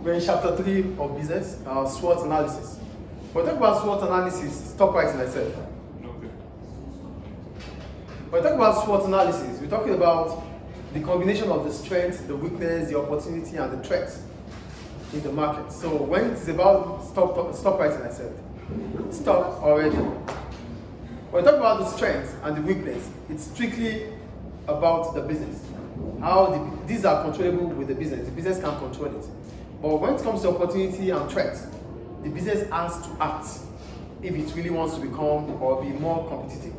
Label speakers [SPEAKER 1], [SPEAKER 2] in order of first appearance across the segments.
[SPEAKER 1] We're in chapter 3 of business, SWOT analysis. When we talk about SWOT analysis, stop writing, I said.
[SPEAKER 2] Okay.
[SPEAKER 1] When we talk about SWOT analysis, we're talking about the combination of the strengths, the weakness, the opportunity, and the threats in the market. So when it's about stop writing, I said. Stop already. When we talk about the strengths and the weakness, it's strictly about the business. These are controllable with the business. The business can control it. But when it comes to opportunity and threats, the business has to act if it really wants to become or be more competitive.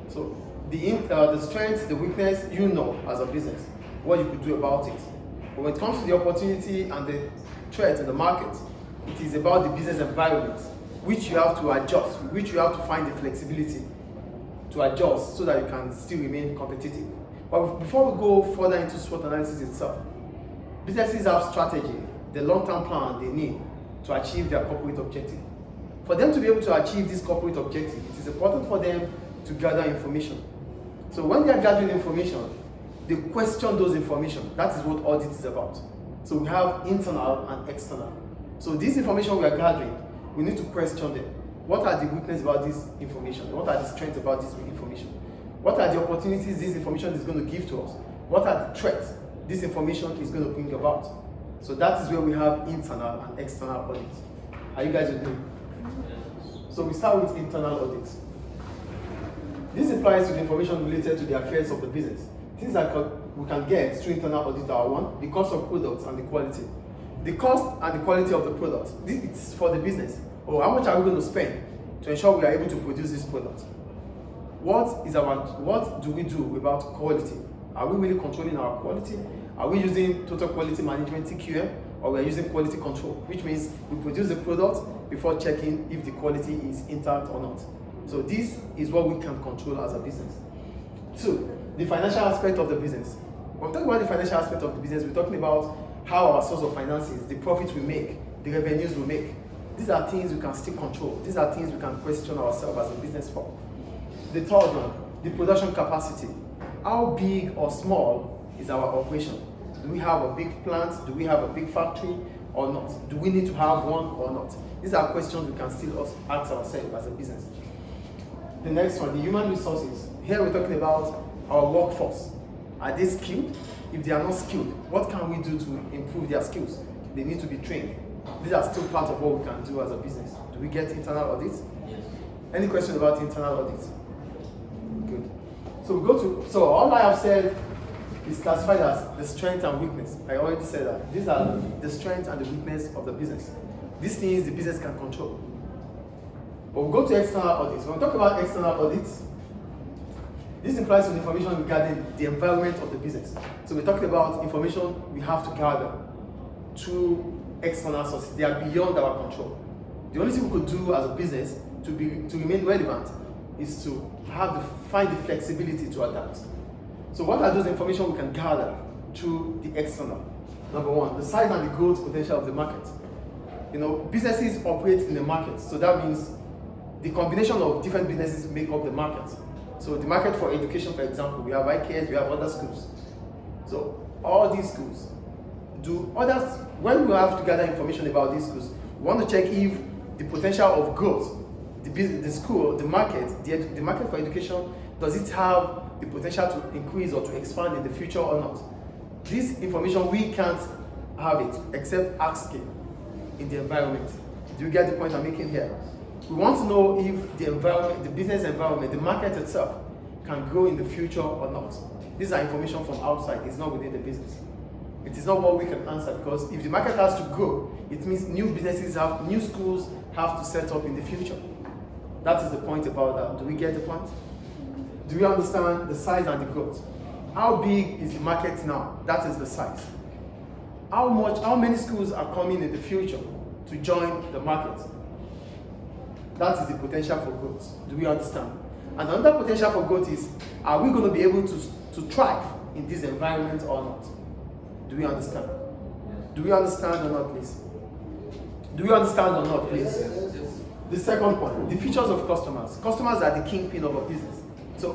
[SPEAKER 1] So the strength, the weakness, you know as a business what you could do about it. But when it comes to the opportunity and the threat in the market, it is about the business environment, which you have to adjust, which you have to find the flexibility to adjust so that you can still remain competitive. But before we go further into SWOT analysis itself, businesses have strategy, the long-term plan they need to achieve their corporate objective. For them to be able to achieve this corporate objective, it is important for them to gather information. So when they are gathering information, they question those information. That is what audit is about. So we have internal and external. So this information we are gathering, we need to question them. What are the weaknesses about this information? What are the strengths about this information? What are the opportunities this information is going to give to us? What are the threats this information is going to bring about? So that is where we have internal and external audits. Are you guys with me? So we start with internal audits. This applies to the information related to the affairs of the business. Things that we can get through internal audit are one, the cost of products and the quality. The cost and the quality of the product, it's for the business. Or how much are we going to spend to ensure we are able to produce this product? What do we do about quality? Are we really controlling our quality? Are we using total quality management TQM, or we are using quality control, which means we produce the product before checking if the quality is intact or not. So this is what we can control as a business. Two, the financial aspect of the business. When we talk about the financial aspect of the business, we're talking about how our source of finances, the profits we make, the revenues we make. These are things we can still control. These are things we can question ourselves as a business for. The third one, the production capacity. How big or small is our operation? Do we have a big plant? Do we have a big factory or not? Do we need to have one or not? These are questions we can still ask ourselves as a business. The next one, the human resources. Here we're talking about our workforce. Are they skilled? If they are not skilled, what can we do to improve their skills? They need to be trained. These are still part of what we can do as a business. Do we get internal audits?
[SPEAKER 2] Yes.
[SPEAKER 1] Any question about internal audits? Good. So all I have said is classified as the strength and weakness. I already said that. These are the strength and the weakness of the business. These things the business can control. But we'll go to external audits. When we talk about external audits, this implies some information regarding the environment of the business. So we're talking about information we have to gather through external sources. They are beyond our control. The only thing we could do as a business to remain relevant is to find the flexibility to adapt. So what are those information we can gather through the external? Number one, the size and the growth potential of the market. Businesses operate in the market, so that means the combination of different businesses make up the market. So the market for education, for example, we have IKS, we have other schools. So all these schools, when we have to gather information about these schools, we want to check if the potential of growth, the school, the market for education, does it have the potential to increase or to expand in the future or not? This information, we can't have it except asking in the environment. Do you get the point I'm making here? We want to know if the environment, the business environment, the market itself can grow in the future or not. These are information from outside, it's not within the business. It is not what we can answer, because if the market has to grow, it means new schools have to set up in the future. That is the point about that. Do we get the point? Do we understand the size and the growth? How big is the market now? That is the size. How many schools are coming in the future to join the market? That is the potential for growth. Do we understand? And another potential for growth is, are we going to be able to thrive in this environment or not? Do we understand? Do we understand or not, please? Do we understand or not, please?
[SPEAKER 2] Yes.
[SPEAKER 1] The second point, the features of customers. Customers are the kingpin of a business. So,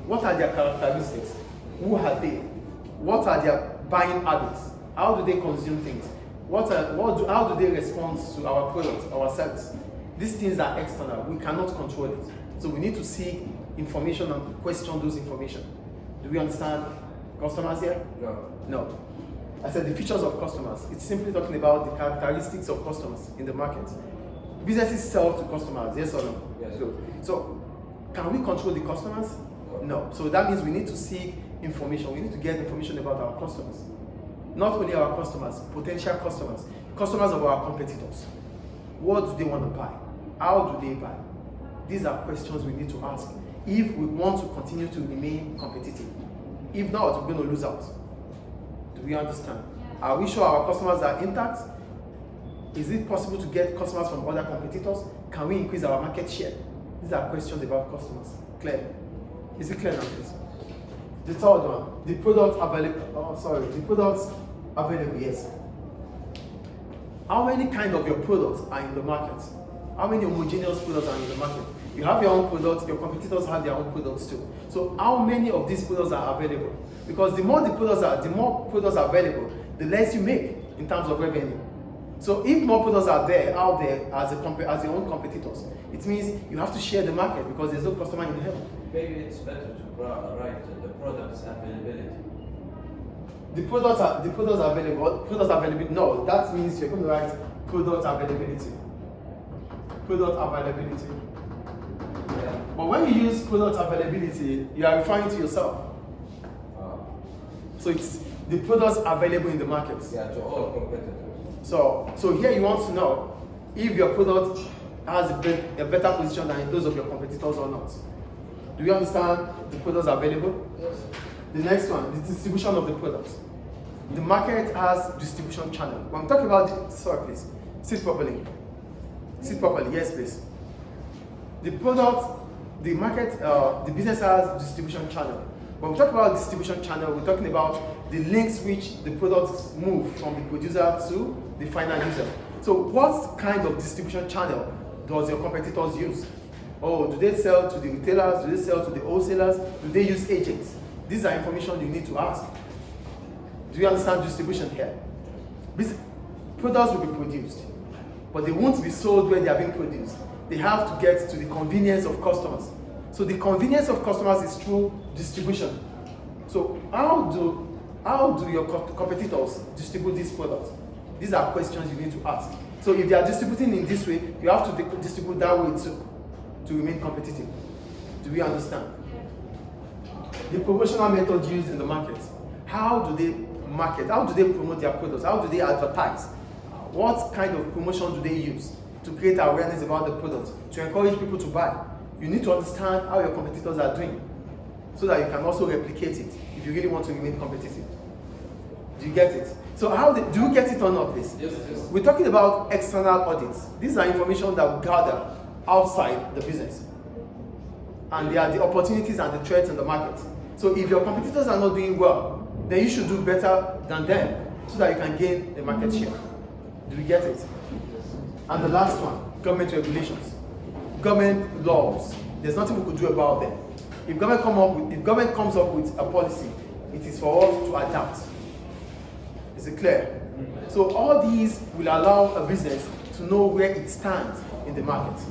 [SPEAKER 1] what are their characteristics? Who are they? What are their buying habits? How do they consume things? How do they respond to our product, our service? These things are external. We cannot control it. So we need to seek information and question those information. Do we understand customers here?
[SPEAKER 2] No.
[SPEAKER 1] No. I said the features of customers. It's simply talking about the characteristics of customers in the market. Businesses sell to customers, yes or no?
[SPEAKER 2] Yes.
[SPEAKER 1] So can we control the customers? No. So that means we need to seek information. We need to get information about our customers. Not only our customers, potential customers, customers of our competitors. What do they want to buy? How do they buy? These are questions we need to ask if we want to continue to remain competitive. If not, we're going to lose out. Do we understand? Are we sure our customers are intact? Is it possible to get customers from other competitors? Can we increase our market share? These are questions about customers. Clear? Is it clear now, please? The third one, the product available. The products available, yes. How many kind of your products are in the market? How many homogeneous products are in the market? You have your own products, your competitors have their own products too. So how many of these products are available? Because the more products are available, the less you make in terms of revenue. So if more products are out there as your own competitors, it means you have to share the market because there's no customer in hell.
[SPEAKER 2] Maybe it's better to write the products availability.
[SPEAKER 1] The products available. Products availability. No, that means you're going to write product availability. Product availability.
[SPEAKER 2] Yeah.
[SPEAKER 1] But when you use product availability, you are referring to yourself. So it's the products available in the market.
[SPEAKER 2] Yeah, to all competitors.
[SPEAKER 1] So here you want to know if your product has a better position than those of your competitors or not. Do you understand the products available?
[SPEAKER 2] Yes.
[SPEAKER 1] The next one, the distribution of the product. The market has distribution channel. When I'm talking about, sorry please, sit properly. Sit properly, yes please. The product, the market, the business has distribution channel. When we talk about distribution channel, we're talking about the links which the products move from the producer to the final user. So what kind of distribution channel does your competitors use? Oh, do they sell to the retailers? Do they sell to the wholesalers? Do they use agents? These are information you need to ask. Do you understand distribution here? Products will be produced, but they won't be sold where they are being produced. They have to get to the convenience of customers. So the convenience of customers is through distribution. So how do your competitors distribute these products? These are questions you need to ask. So if they are distributing in this way, you have to distribute that way too to remain competitive. Do we understand? The promotional method used in the market. How do they market? How do they promote their products? How do they advertise? What kind of promotion do they use to create awareness about the product, to encourage people to buy? You need to understand how your competitors are doing so that you can also replicate it if you really want to remain competitive. Do you get it? So do you get it or not, please?
[SPEAKER 2] Yes.
[SPEAKER 1] We're talking about external audits. These are information that we gather outside the business. And they are the opportunities and the threats in the market. So if your competitors are not doing well, then you should do better than them so that you can gain the market share. Do you get it? And the last one, government regulations. Government laws. There's nothing we could do about them. If government comes up with a policy, it is for us to adapt. Is it clear? So all these will allow a business to know where it stands in the market.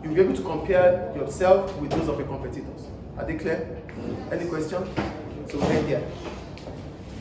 [SPEAKER 1] You'll be able to compare yourself with those of your competitors. Are they clear? Any question? So we'll end here.